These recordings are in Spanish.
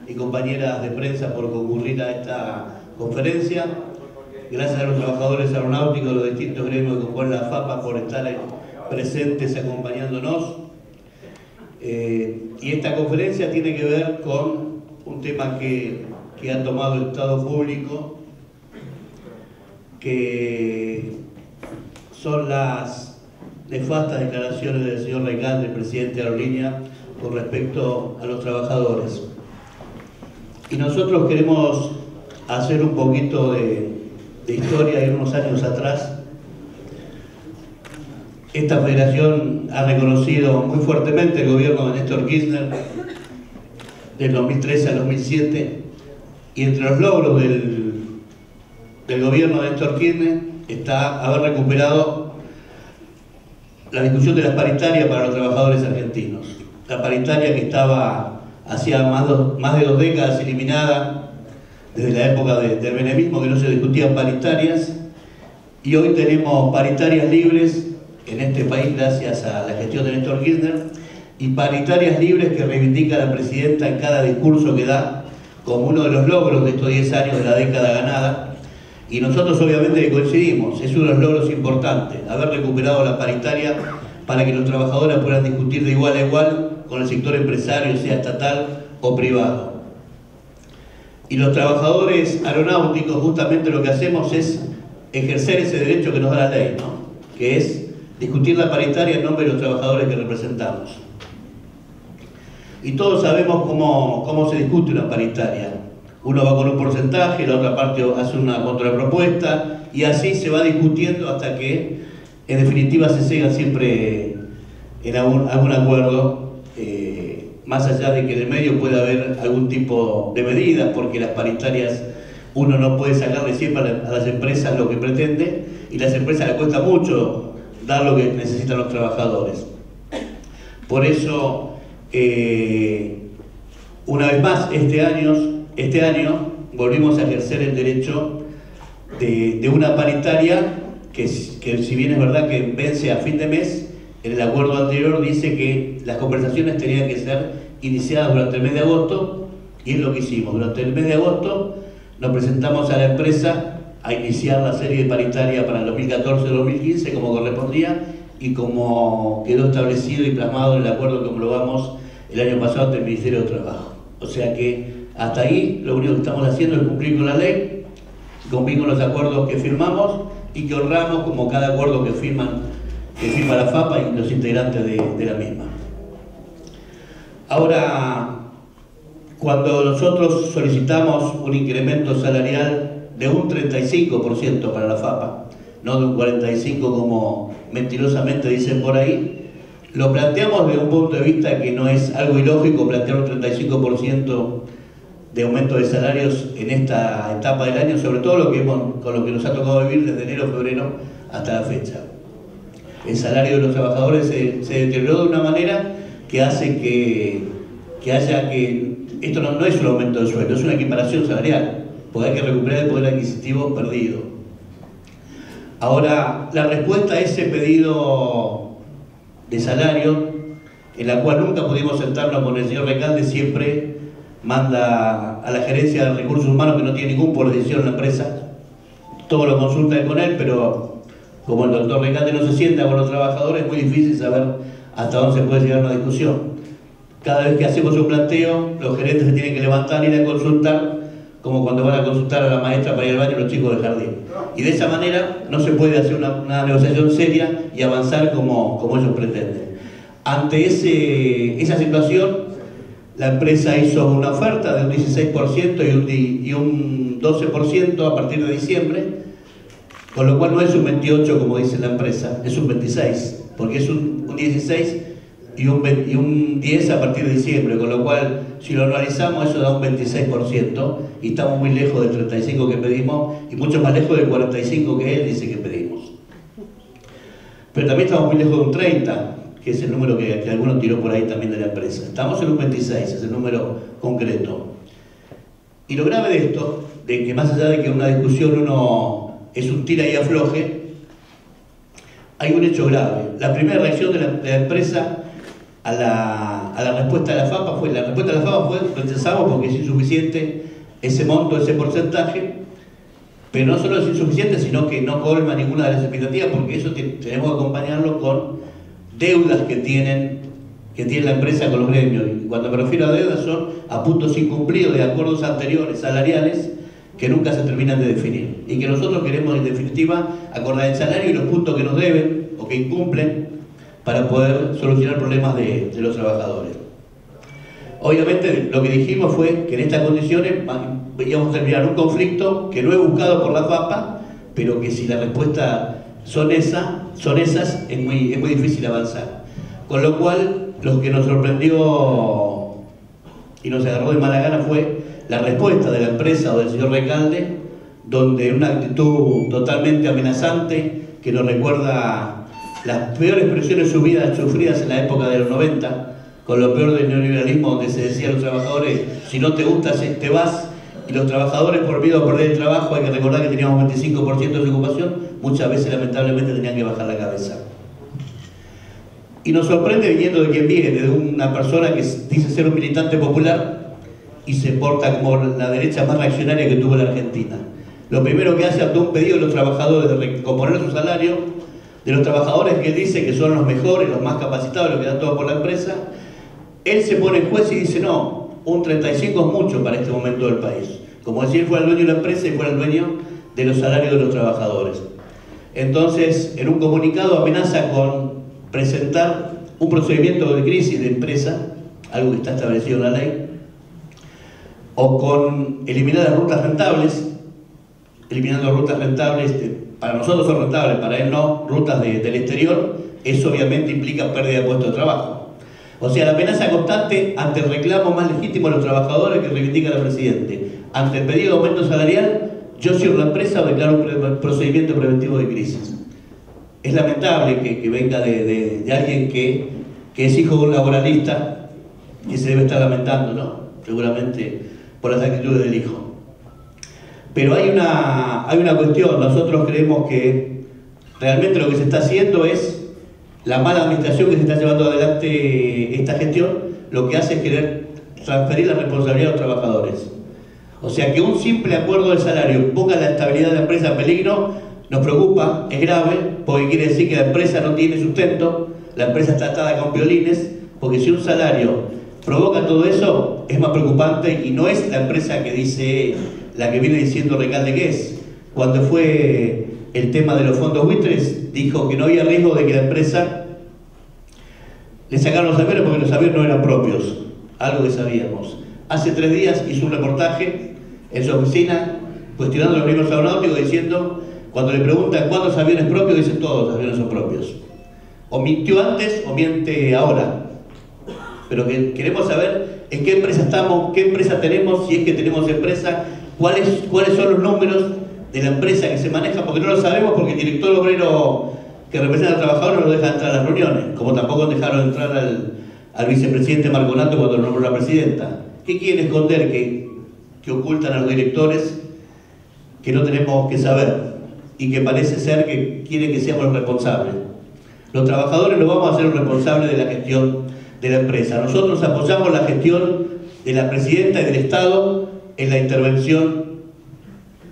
y compañeras de prensa por concurrir a esta conferencia. Gracias a los trabajadores aeronáuticos de los distintos gremios que componen la FAPA por estar presentes acompañándonos. Y esta conferencia tiene que ver con un tema que ha tomado el Estado público, que son las nefastas declaraciones del señor Recalde, el presidente de Aerolínea, con respecto a los trabajadores. Y nosotros queremos hacer un poquito de historia, ir unos años atrás. Esta federación ha reconocido muy fuertemente el gobierno de Néstor Kirchner del 2013 al 2007, y entre los logros del gobierno de Néstor Kirchner está haber recuperado la discusión de las paritarias para los trabajadores argentinos. La paritaria que estaba hacía más de 2 décadas eliminada desde la época del menemismo, que no se discutían paritarias, y hoy tenemos paritarias libres en este país gracias a la gestión de Néstor Kirchner, y paritarias libres que reivindica la presidenta en cada discurso que da como uno de los logros de estos 10 años de la década ganada. Y nosotros obviamente coincidimos, es uno de los logros importantes, haber recuperado la paritaria para que los trabajadores puedan discutir de igual a igual con el sector empresario, sea estatal o privado. Y los trabajadores aeronáuticos justamente lo que hacemos es ejercer ese derecho que nos da la ley, ¿no? Que es discutir la paritaria en nombre de los trabajadores que representamos. Y todos sabemos cómo se discute una paritaria. Uno va con un porcentaje, la otra parte hace una contrapropuesta, y así se va discutiendo hasta que en definitiva se llega siempre en algún acuerdo, más allá de que en el medio pueda haber algún tipo de medidas, porque las paritarias uno no puede sacarle siempre a las empresas lo que pretende, y a las empresas les cuesta mucho dar lo que necesitan los trabajadores. Por eso, una vez más, este año volvimos a ejercer el derecho de una paritaria que si bien es verdad que vence a fin de mes, en el acuerdo anterior dice que las conversaciones tenían que ser iniciadas durante el mes de agosto, y es lo que hicimos. Durante el mes de agosto nos presentamos a la empresa a iniciar la serie de paritaria para el 2014-2015 como correspondía y como quedó establecido y plasmado en el acuerdo que homologamos el año pasado ante el Ministerio de Trabajo. O sea que hasta ahí lo único que estamos haciendo es cumplir con la ley, cumplir con los acuerdos que firmamos y que honramos como cada acuerdo que firma la FAPA y los integrantes de la misma. Ahora, cuando nosotros solicitamos un incremento salarial de un 35% para la FAPA, no de un 45% como mentirosamente dicen por ahí, lo planteamos desde un punto de vista que no es algo ilógico plantear un 35% de aumento de salarios en esta etapa del año, sobre todo con lo que nos ha tocado vivir desde enero, febrero hasta la fecha. El salario de los trabajadores se deterioró de una manera que hace que haya que... Esto no es un aumento de sueldo, es una equiparación salarial, porque hay que recuperar el poder adquisitivo perdido. Ahora, la respuesta a ese pedido de salario, en la cual nunca pudimos sentarnos con el señor Recalde, siempre manda a la gerencia de recursos humanos, que no tiene ningún poder de decisión en la empresa, todo lo consulta con él, pero como el doctor Recalde no se sienta con los trabajadores, es muy difícil saber hasta dónde se puede llegar una discusión. Cada vez que hacemos un planteo, los gerentes se tienen que levantar y ir a consultar, como cuando van a consultar a la maestra para ir al baño los chicos del jardín. Y de esa manera no se puede hacer una negociación seria y avanzar como ellos pretenden. Ante esa situación, la empresa hizo una oferta de un 16% y un 12% a partir de diciembre, con lo cual no es un 28% como dice la empresa, es un 26%, porque es un 16% y un 10% a partir de diciembre, con lo cual si lo analizamos eso da un 26% y estamos muy lejos del 35% que pedimos y mucho más lejos del 45% que él dice que pedimos. Pero también estamos muy lejos de un 30%, que es el número que alguno tiró por ahí también de la empresa. Estamos en un 26%, es el número concreto. Y lo grave de esto, de que más allá de que una discusión es un tira y afloje, hay un hecho grave. La primera reacción de la empresa a la respuesta de la FAPA fue, rechazamos porque es insuficiente ese monto, ese porcentaje, pero no solo es insuficiente, sino que no colma ninguna de las expectativas, porque eso tenemos que acompañarlo con deudas que tiene la empresa con los gremios. Y cuando me refiero a deudas son a puntos incumplidos de acuerdos anteriores salariales que nunca se terminan de definir. Y que nosotros queremos, en definitiva, acordar el salario y los puntos que nos deben o que incumplen para poder solucionar problemas de los trabajadores. Obviamente lo que dijimos fue que en estas condiciones íbamos a terminar un conflicto que no es buscado por la FAPA, pero que si la respuesta son esas, es muy difícil avanzar. Con lo cual, lo que nos sorprendió y nos agarró de mala gana fue la respuesta de la empresa o del señor Recalde, donde una actitud totalmente amenazante que nos recuerda las peores presiones sufridas en la época de los 90, con lo peor del neoliberalismo, donde se decía a los trabajadores, si no te gusta te vas, y los trabajadores por miedo a perder el trabajo, hay que recordar que teníamos 25% de ocupación, muchas veces lamentablemente tenían que bajar la cabeza. Y nos sorprende viniendo de quien viene, de una persona que dice ser un militante popular y se porta como la derecha más reaccionaria que tuvo la Argentina. Lo primero que hace ante un pedido de los trabajadores de recomponer su salario, de los trabajadores que él dice que son los mejores, los más capacitados, los que dan todo por la empresa, él se pone juez y dice no, un 35 es mucho para este momento del país. Como si él fuera el dueño de la empresa y fuera el dueño de los salarios de los trabajadores. Entonces, en un comunicado amenaza con presentar un procedimiento de crisis de empresa, algo que está establecido en la ley, o con eliminar las rutas rentables, eliminando rutas rentables, para nosotros son rentables, para él no, rutas del exterior, eso obviamente implica pérdida de puestos de trabajo. O sea, la amenaza constante ante el reclamo más legítimo de los trabajadores que reivindica el presidente. Ante el pedido de aumento salarial, yo cierro la empresa o declaro un procedimiento preventivo de crisis. Es lamentable que venga de alguien que es hijo de un laboralista y se debe estar lamentando, ¿no? Seguramente por las actitudes del hijo. Pero hay una cuestión, nosotros creemos que realmente lo que se está haciendo es la mala administración que se está llevando adelante esta gestión, lo que hace es querer transferir la responsabilidad a los trabajadores. O sea, que un simple acuerdo de salario ponga la estabilidad de la empresa en peligro, nos preocupa, es grave, porque quiere decir que la empresa no tiene sustento, la empresa está atada con violines, porque si un salario provoca todo eso, es más preocupante y no es la empresa que dice, la que viene diciendo Recalde que es. Cuando fue el tema de los fondos buitres, dijo que no había riesgo de que la empresa le sacaran los aviones porque los aviones no eran propios, algo que sabíamos. Hace 3 días hizo un reportaje en su oficina cuestionando los riesgos aeronáuticos, diciendo, cuando le preguntan cuántos aviones propios, dice todos los aviones son propios. O mintió antes o miente ahora. Pero que queremos saber en qué empresa estamos, qué empresa tenemos, si es que tenemos empresa, cuáles son los números de la empresa que se maneja, porque no lo sabemos, porque el director obrero que representa al trabajador no lo deja entrar a las reuniones, como tampoco dejaron entrar al vicepresidente Marconato cuando lo nombró la presidenta. ¿Qué quieren esconder que ocultan a los directores que no tenemos que saber y que parece ser que quieren que seamos los responsables? Los trabajadores no vamos a ser los responsables de la gestión de la empresa. Nosotros apoyamos la gestión de la presidenta y del Estado en la intervención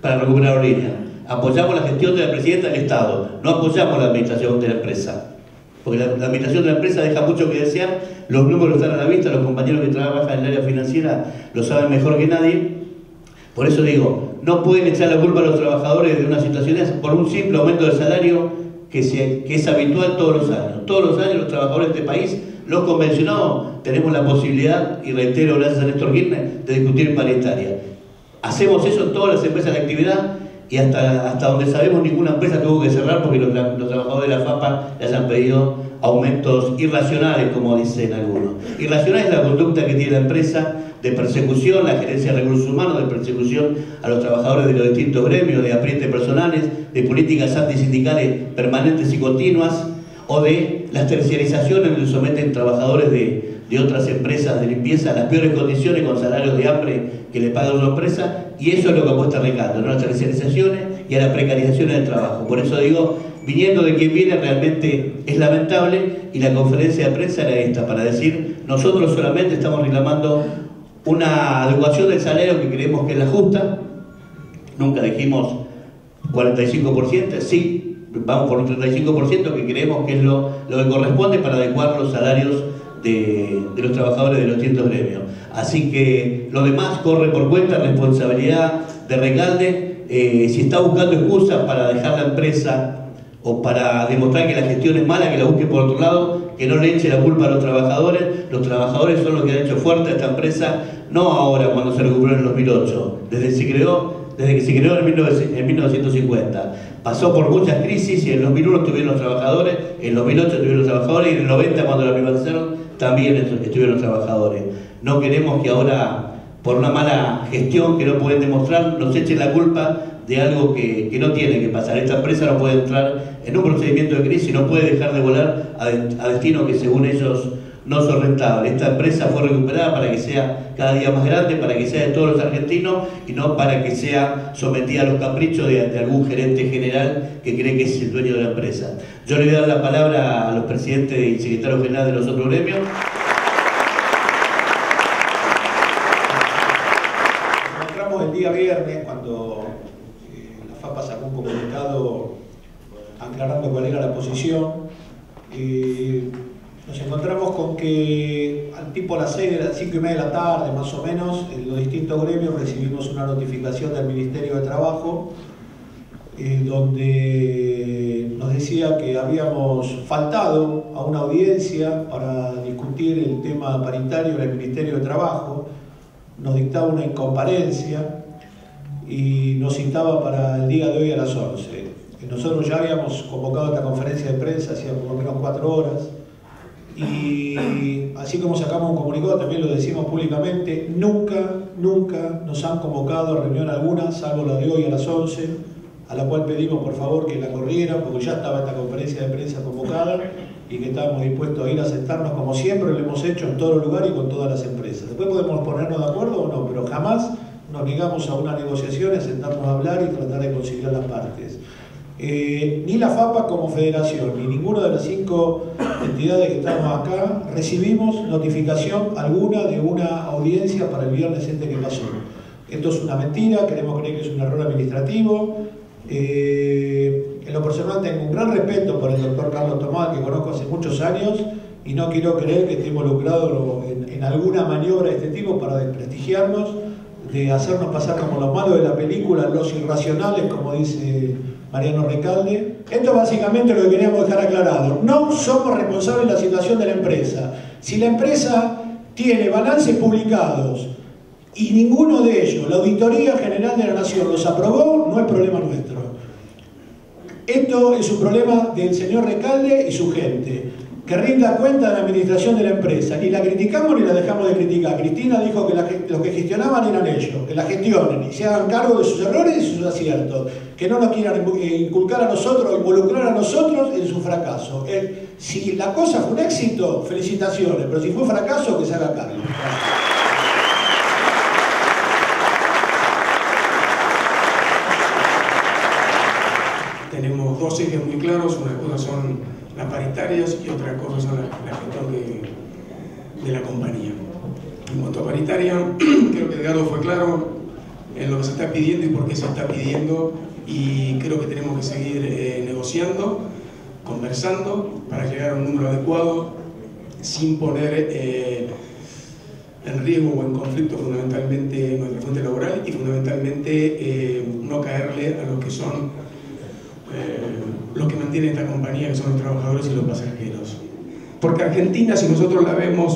para recuperar Orina. Apoyamos la gestión de la presidenta del Estado, no apoyamos la administración de la empresa. Porque la administración de la empresa deja mucho que desear, los números están a la vista, los compañeros que trabajan en el área financiera lo saben mejor que nadie. Por eso digo, no pueden echar la culpa a los trabajadores de una situación por un simple aumento de salario que es habitual todos los años. Todos los años los trabajadores de este país, los convencionados, tenemos la posibilidad, y reitero gracias a Néstor Kirchner, de discutir paritaria. Hacemos eso en todas las empresas de actividad y hasta donde sabemos ninguna empresa tuvo que cerrar porque los trabajadores de la FAPA les han pedido aumentos irracionales, como dicen algunos. Irracional es la conducta que tiene la empresa de persecución, la gerencia de recursos humanos, de persecución a los trabajadores de los distintos gremios, de aprietes personales, de políticas antisindicales permanentes y continuas, o de las terciarizaciones donde someten trabajadores de otras empresas de limpieza a las peores condiciones con salarios de hambre que le paga una empresa, y eso es lo que apuesta Recalde, ¿no? A las terciarizaciones y a las precarizaciones del trabajo. Por eso digo viniendo de quien viene realmente es lamentable, y la conferencia de prensa era esta, para decir, nosotros solamente estamos reclamando una adecuación del salario que creemos que es la justa, nunca dijimos 45%, sí, vamos por un 35% que creemos que es lo que corresponde para adecuar los salarios de los trabajadores de los distintos gremios. Así que lo demás corre por cuenta, responsabilidad de Recalde. Si está buscando excusas para dejar la empresa o para demostrar que la gestión es mala, que la busque por otro lado, que no le eche la culpa a los trabajadores. Los trabajadores son los que han hecho fuerte a esta empresa, no ahora cuando se recuperó en el 2008, desde que se creó en 1950. Pasó por muchas crisis, y en el 2001 estuvieron los trabajadores, en el 2008 estuvieron los trabajadores, y en el 90 cuando la privatizaron también estuvieron los trabajadores. No queremos que ahora, por una mala gestión que no pueden demostrar, nos echen la culpa de algo que no tiene que pasar. Esta empresa no puede entrar en un procedimiento de crisis, no puede dejar de volar a destinos que según ellos no son rentables. Esta empresa fue recuperada para que sea cada día más grande, para que sea de todos los argentinos y no para que sea sometida a los caprichos de algún gerente general que cree que es el dueño de la empresa. Yo le voy a dar la palabra a los presidentes y secretarios generales de los otros gremios. Nos encontramos el día viernes cuando la FAPA sacó un comunicado aclarando cuál era la posición. Nos encontramos con que al tipo a las 5:30 de la tarde, más o menos, en los distintos gremios recibimos una notificación del Ministerio de Trabajo donde nos decía que habíamos faltado a una audiencia para discutir el tema paritario en el Ministerio de Trabajo, nos dictaba una incomparecencia y nos citaba para el día de hoy a las 11. Nosotros ya habíamos convocado esta conferencia de prensa hacía por lo menos 4 horas. Y así como sacamos un comunicado, también lo decimos públicamente, nunca nos han convocado a reunión alguna, salvo la de hoy a las 11, a la cual pedimos por favor que la corrieran, porque ya estaba esta conferencia de prensa convocada y que estábamos dispuestos a ir a sentarnos como siempre lo hemos hecho en todos los lugares y con todas las empresas. Después podemos ponernos de acuerdo o no, pero jamás nos negamos a una negociación, a sentarnos a hablar y tratar de conciliar las partes. Ni la FAPA como federación, ni ninguna de las 5 entidades que estamos acá recibimos notificación alguna de una audiencia para el viernes que pasó. Esto es una mentira, queremos creer que es un error administrativo. En lo personal tengo un gran respeto por el doctor Carlos Tomás, que conozco hace muchos años, y no quiero creer que esté involucrado en alguna maniobra de este tipo para desprestigiarnos, de hacernos pasar como los malos de la película, los irracionales, como dice Mariano Recalde. Esto básicamente lo que queríamos dejar aclarado. No somos responsables de la situación de la empresa. Si la empresa tiene balances publicados y ninguno de ellos, la Auditoría General de la Nación, los aprobó, no es problema nuestro. Esto es un problema del señor Recalde y su gente, que rinda cuenta de la administración de la empresa. Ni la criticamos ni la dejamos de criticar. Cristina dijo que los que gestionaban eran ellos, que la gestionen y se hagan cargo de sus errores y sus aciertos, que no nos quieran inculcar a nosotros, involucrar a nosotros en su fracaso. Si la cosa fue un éxito, felicitaciones, pero si fue un fracaso, que se haga cargo. Tenemos 2 ejes muy claros, una cosa son las paritarias y otra cosa son la gestión de la compañía. En cuanto a paritaria, creo que Edgardo fue claro en lo que se está pidiendo y por qué se está pidiendo, y creo que tenemos que seguir negociando, conversando para llegar a un número adecuado sin poner en riesgo o en conflicto fundamentalmente nuestra fuente laboral y fundamentalmente no caerle a lo que son los que mantienen esta compañía, que son los trabajadores y los pasajeros. Porque Argentina, si nosotros la vemos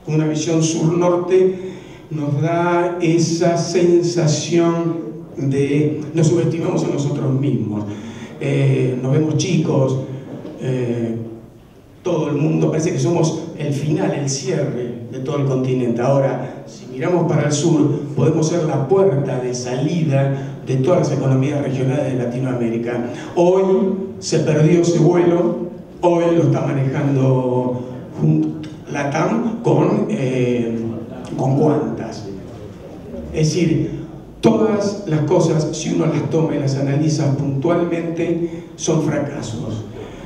con una visión sur-norte, nos da esa sensación de nos subestimamos a nosotros mismos, nos vemos chicos, todo el mundo parece que somos el final, el cierre de todo el continente. Ahora, si miramos para el sur, podemos ser la puerta de salida de todas las economías regionales de Latinoamérica. Hoy se perdió ese vuelo, hoy lo está manejando LATAM con Qantas. Es decir, todas las cosas, si uno las toma y las analiza puntualmente, son fracasos.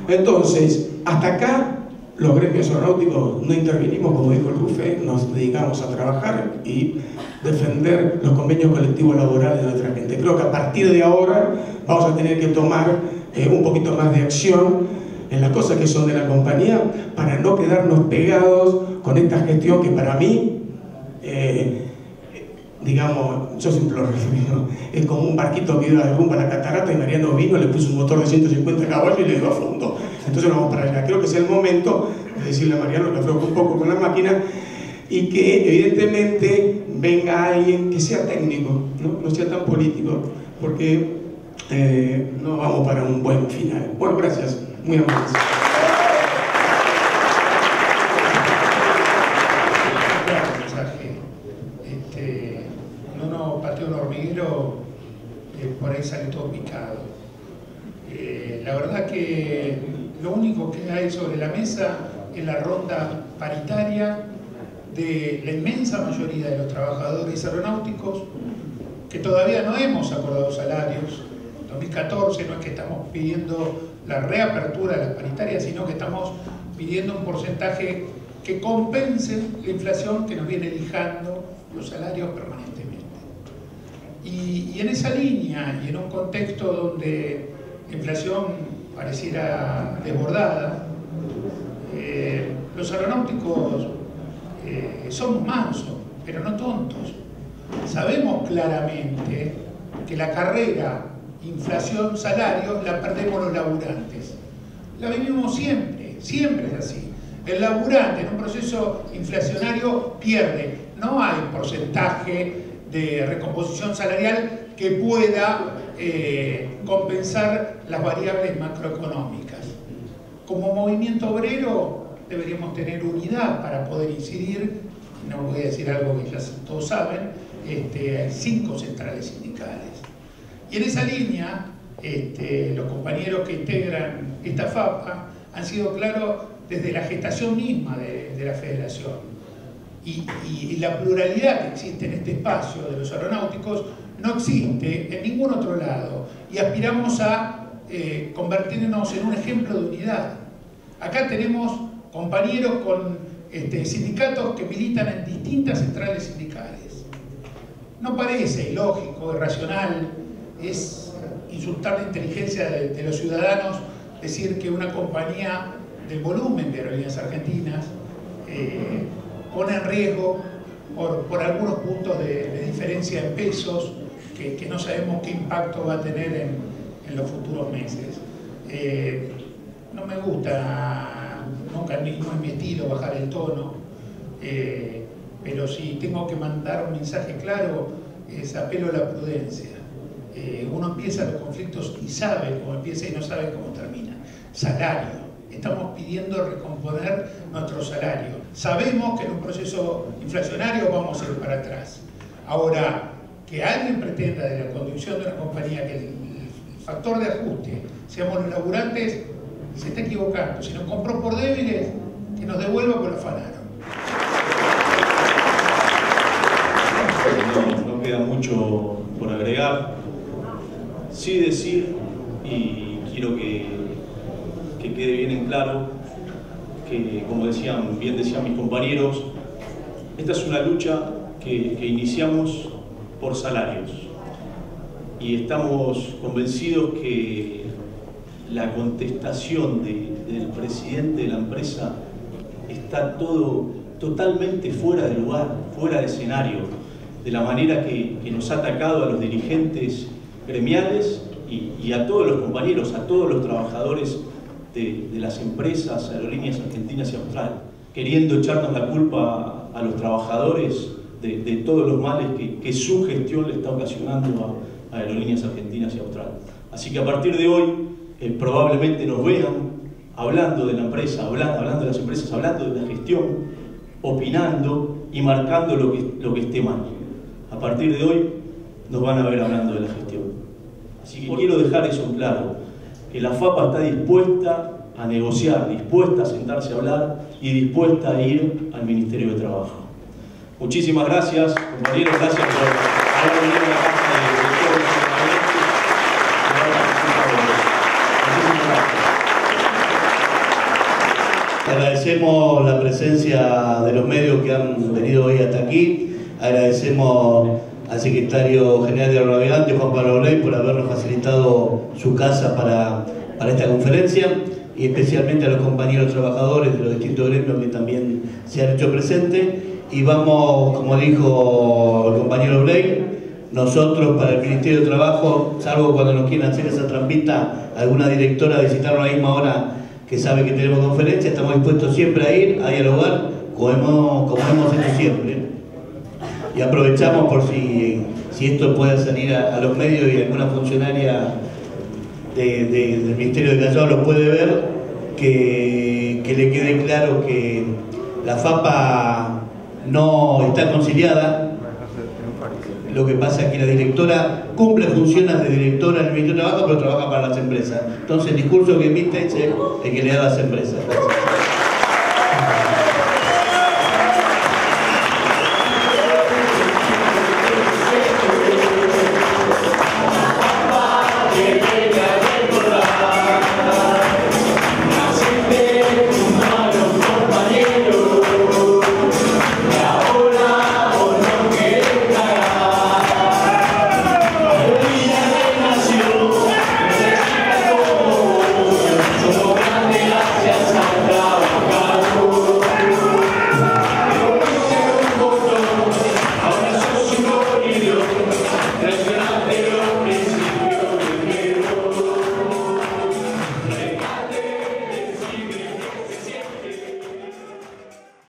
Entonces, hasta acá, los gremios aeronáuticos no intervinimos, como dijo el Rufe, nos dedicamos a trabajar y defender los convenios colectivos laborales de nuestra gente. Creo que a partir de ahora vamos a tener que tomar un poquito más de acción en las cosas que son de la compañía para no quedarnos pegados con esta gestión que para mí, digamos, yo siempre lo refiero, es como un barquito que iba de rumbo a la catarata y Mariano vino, le puso un motor de 150 caballos y le dio a fondo. Entonces vamos para allá. Creo que es el momento de decirle a Mariano que afloje un poco con la máquina y que evidentemente venga alguien que sea técnico, no sea tan político, porque no vamos para un buen final. Bueno, gracias, muy amables. Cuando uno patea un hormiguero, por ahí sale todo picado. La verdad que lo único que hay sobre la mesa es la ronda paritaria de la inmensa mayoría de los trabajadores aeronáuticos, que todavía no hemos acordado salarios. En 2014 no es que estamos pidiendo la reapertura de las paritarias, sino que estamos pidiendo un porcentaje que compense la inflación que nos viene lijando los salarios permanentemente. Y en esa línea, y en un contexto donde la inflación pareciera desbordada, los aeronáuticos somos mansos, pero no tontos. Sabemos claramente que la carrera inflación-salario la perdemos los laburantes. La vivimos siempre, siempre es así. El laburante en un proceso inflacionario pierde. No hay porcentaje de recomposición salarial que pueda compensar las variables macroeconómicas. Como movimiento obrero deberíamos tener unidad para poder incidir, no voy a decir algo que ya todos saben, hay 5 centrales sindicales. Y en esa línea, los compañeros que integran esta FAPA han sido claros desde la gestación misma de la federación. Y la pluralidad que existe en este espacio de los aeronáuticos no existe en ningún otro lado. Y aspiramos a convertirnos en un ejemplo de unidad. Acá tenemos compañeros con sindicatos que militan en distintas centrales sindicales. No parece ilógico, irracional, es insultar la inteligencia de los ciudadanos decir que una compañía del volumen de Aerolíneas Argentinas pone en riesgo por algunos puntos de diferencia en pesos que no sabemos qué impacto va a tener en los futuros meses. No me gusta, nunca no es mi estilo bajar el tono, pero si tengo que mandar un mensaje claro, es apelo a la prudencia. Uno empieza los conflictos y sabe cómo empieza y no sabe cómo termina. Salario. Estamos pidiendo recomponer nuestro salario. Sabemos que en un proceso inflacionario vamos a ir para atrás. Ahora, que alguien pretenda de la conducción de una compañía que el factor de ajuste seamos los laburantes, se está equivocando. Si nos compró por débiles, que nos devuelva por lo afanaron. No queda mucho por agregar. Sí decir, y quiero que quede bien en claro, que como bien decían mis compañeros, esta es una lucha que iniciamos por salarios. Y estamos convencidos que la contestación del presidente de la empresa está totalmente fuera de lugar, fuera de escenario, de la manera que nos ha atacado a los dirigentes gremiales y a todos los compañeros, a todos los trabajadores de las empresas, Aerolíneas Argentinas y Austral, queriendo echarnos la culpa a los trabajadores de todos los males que su gestión le está ocasionando a Aerolíneas Argentinas y Austral. Así que a partir de hoy probablemente nos vean hablando de la empresa, hablando de las empresas, hablando de la gestión, opinando y marcando lo que esté mal. A partir de hoy nos van a ver hablando de la gestión. Así que quiero dejar eso en claro, que la FAPA está dispuesta a negociar, dispuesta a sentarse a hablar y dispuesta a ir al Ministerio de Trabajo. Muchísimas gracias, compañeros, gracias por Ahora viene la casa de directores y agradecemos la presencia de los medios que han venido hoy hasta aquí. Agradecemos al secretario general de Aeronavegante, Juan Pablo Bley, por habernos facilitado su casa para esta conferencia, y especialmente a los compañeros trabajadores de los distintos gremios que también se han hecho presentes. Y vamos, como dijo el compañero Bley, nosotros para el Ministerio de Trabajo, salvo cuando nos quieran hacer esa trampita, alguna directora a visitarnos a la misma hora que sabe que tenemos conferencia, estamos dispuestos siempre a ir, a dialogar, como hemos hecho siempre. Y aprovechamos por si esto puede salir a los medios y alguna funcionaria del Ministerio de Callao lo puede ver, que le quede claro que la FAPA no está conciliada. Lo que pasa es que la directora cumple funciones de directora en el Ministerio de Trabajo, pero trabaja para las empresas. Entonces el discurso que emite es el que le da a las empresas. Gracias.